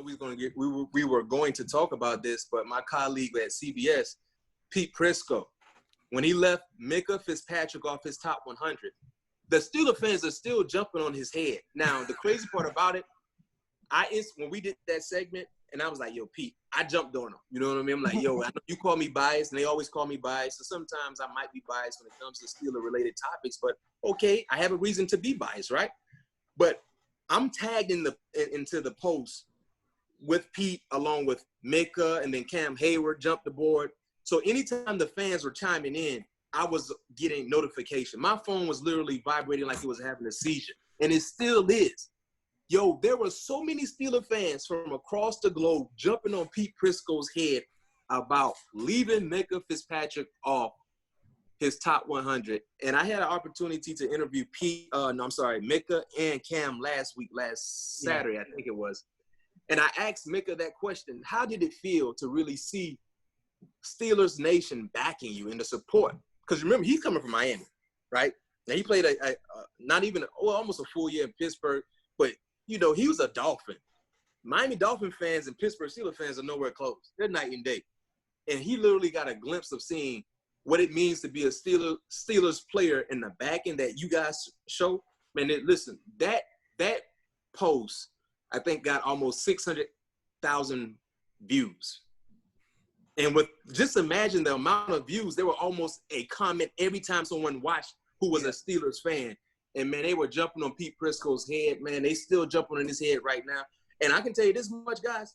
know we were going to talk about this, but my colleague at CBS, Pete Prisco, when he left Minkah Fitzpatrick off his top 100, the Steelers fans are still jumping on his head. Now, the crazy part about it, when we did that segment, and I was like, yo, Pete, I jumped on him. You know what I mean? I'm like, yo, I know you call me biased, and they always call me biased. So sometimes I might be biased when it comes to Steeler-related topics, but okay, I have a reason to be biased, right? But I'm tagged into the post with Pete along with Minkah, and then Cam Hayward jumped the board. So anytime the fans were chiming in, I was getting notification. My phone was literally vibrating like it was having a seizure, and it still is. Yo, there were so many Steeler fans from across the globe jumping on Pete Prisco's head about leaving Minkah Fitzpatrick off his top 100. And I had an opportunity to interview Minkah and Cam last Saturday, I think it was. And I asked Minkah that question: how did it feel to really see Steelers Nation backing you and the support? Because remember, he's coming from Miami, right? Now he played almost a full year in Pittsburgh, but you know, he was a Dolphin. Miami Dolphin fans and Pittsburgh Steelers fans are nowhere close. They're night and day. And he literally got a glimpse of seeing what it means to be a Steelers player in the back end that you guys show. Man, listen, that post, I think, got almost 600,000 views. And just imagine the amount of views. There were almost a comment every time someone watched who was a Steelers fan. And, man, they were jumping on Pete Prisco's head. Man, they still jumping on his head right now. And I can tell you this much, guys.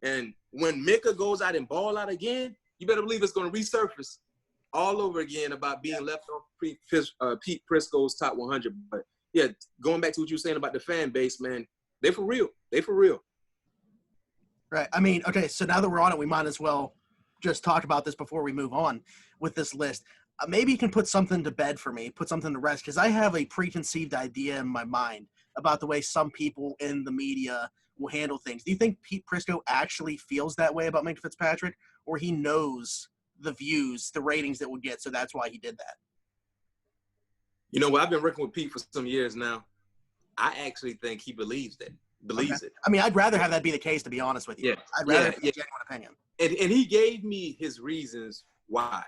And when Minkah goes out and ball out again, you better believe it's going to resurface all over again about being left off Pete Prisco's top 100. But, yeah, going back to what you were saying about the fan base, man, they're for real. They're for real. Right. I mean, okay, so now that we're on it, we might as well just talk about this before we move on with this list. Maybe you can put something to bed for me, put something to rest, because I have a preconceived idea in my mind about the way some people in the media will handle things. Do you think Pete Prisco actually feels that way about Minkah Fitzpatrick, or he knows the views, the ratings that would get, so that's why he did that? You know, I've been working with Pete for some years now. I actually think he believes it. I mean, I'd rather have that be the case, to be honest with you. Yeah. I'd rather have a genuine opinion. And he gave me his reasons why.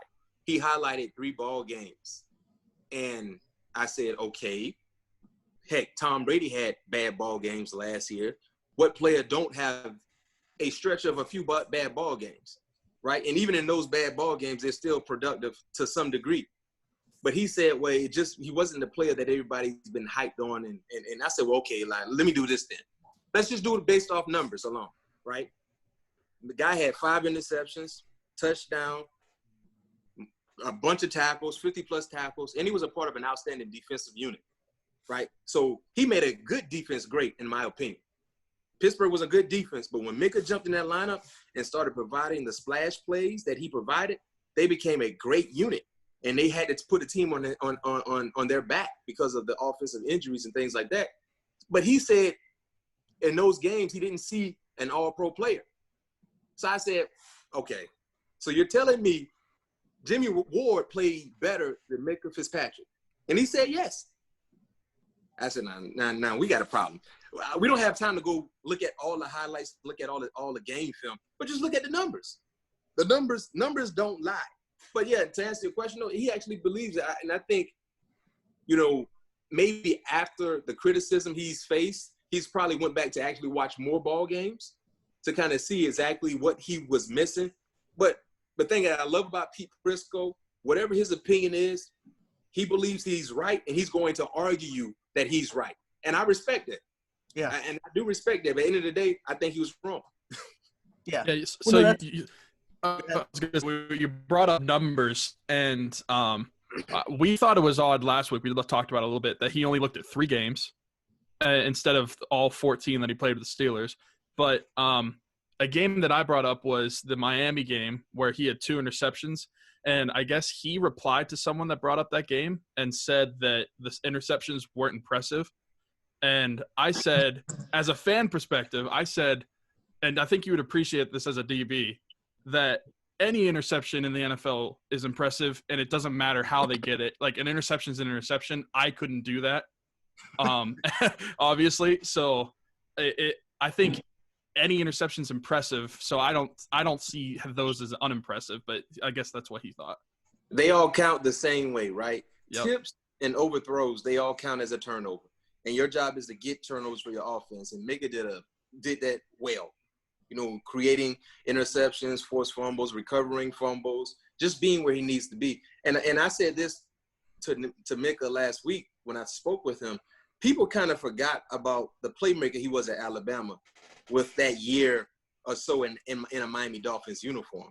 He highlighted 3 ball games. And I said, okay, heck, Tom Brady had bad ball games last year. What player don't have a stretch of a few bad ball games, right? And even in those bad ball games, they're still productive to some degree. But he said, well, he wasn't the player that everybody's been hyped on. And I said, well, okay, let me do this then. Let's just do it based off numbers alone, right? The guy had 5 interceptions, touchdown, a bunch of tackles, 50-plus tackles, and he was a part of an outstanding defensive unit, right? So he made a good defense great, in my opinion. Pittsburgh was a good defense, but when Minkah jumped in that lineup and started providing the splash plays that he provided, they became a great unit, and they had to put the team on their back because of the offensive injuries and things like that. But he said in those games he didn't see an all-pro player. So I said, okay, so you're telling me Jimmy Ward played better than Minkah Fitzpatrick? And he said yes. I said, now, we got a problem. We don't have time to go look at all the highlights, look at all the game film, but just look at the numbers. The numbers don't lie. But, yeah, to answer your question, he actually believes it. And I think, you know, maybe after the criticism he's faced, he's probably went back to actually watch more ball games to kind of see exactly what he was missing. But the thing that I love about Pete Prisco, whatever his opinion is, he believes he's right, and he's going to argue you that he's right. And I respect it. Yeah. And I do respect that. But at the end of the day, I think he was wrong. Yeah. So you brought up numbers, and we thought it was odd last week. We talked about it a little bit that he only looked at 3 games instead of all 14 that he played with the Steelers. But a game that I brought up was the Miami game where he had 2 interceptions. And I guess he replied to someone that brought up that game and said that the interceptions weren't impressive. And I said, as a fan perspective, I said, and I think you would appreciate this as a DB, that any interception in the NFL is impressive, and it doesn't matter how they get it. Like, an interception is an interception. I couldn't do that, obviously. So I think any interception's impressive. So I don't see those as unimpressive, but I guess that's what he thought. They all count the same way, right? Yep. Tips and overthrows, they all count as a turnover. And your job is to get turnovers for your offense. And Minkah did that well. You know, creating interceptions, forced fumbles, recovering fumbles, just being where he needs to be. And I said this to Minkah last week when I spoke with him. People kind of forgot about the playmaker he was at Alabama with that year or so in a Miami Dolphins uniform.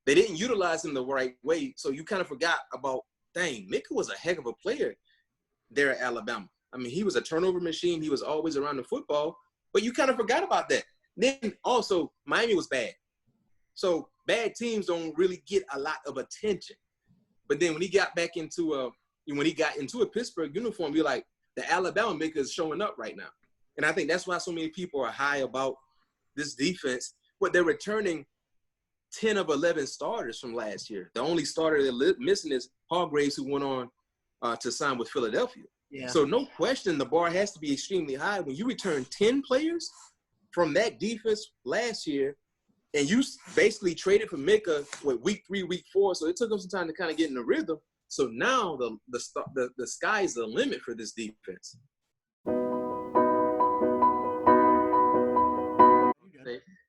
They didn't utilize him the right way, so you kind of forgot about, dang, Minkah was a heck of a player there at Alabama. I mean, he was a turnover machine. He was always around the football, but you kind of forgot about that. Then also, Miami was bad. So bad teams don't really get a lot of attention. But then when he got into a Pittsburgh uniform, you're like, the Alabama Minkah is showing up right now. And I think that's why so many people are high about this defense. But they're returning 10 of 11 starters from last year. The only starter they're missing is Hargraves, who went on to sign with Philadelphia. Yeah. So no question, the bar has to be extremely high. When you return 10 players from that defense last year, and you basically traded for Minkah with week 3, week 4, so it took them some time to kind of get in the rhythm. So now the sky's the limit for this defense.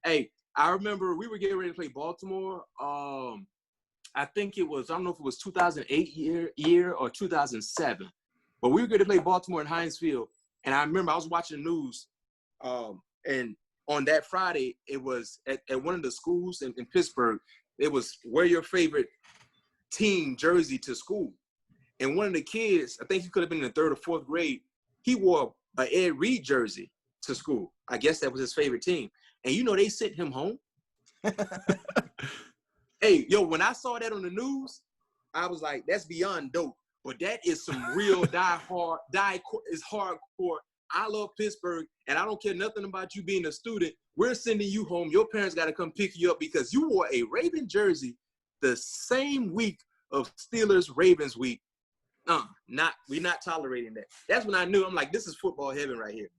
Hey, I remember we were getting ready to play Baltimore. I think I don't know if it was 2008 year or 2007, but we were going to play Baltimore in Heinz Field. And I remember I was watching the news, and on that Friday, it was at one of the schools in Pittsburgh. It was wear your favorite team jersey to school. And one of the kids, I think he could have been in the 3rd or 4th grade, he wore an Ed Reed jersey to school. I guess that was his favorite team. And you know they sent him home. Hey, yo, when I saw that on the news, I was like, that's beyond dope. But that is some real hardcore. I love Pittsburgh, and I don't care nothing about you being a student. We're sending you home. Your parents got to come pick you up because you wore a Raven jersey the same week of Steelers-Ravens week. We're not tolerating that. That's when I knew. I'm like, this is football heaven right here.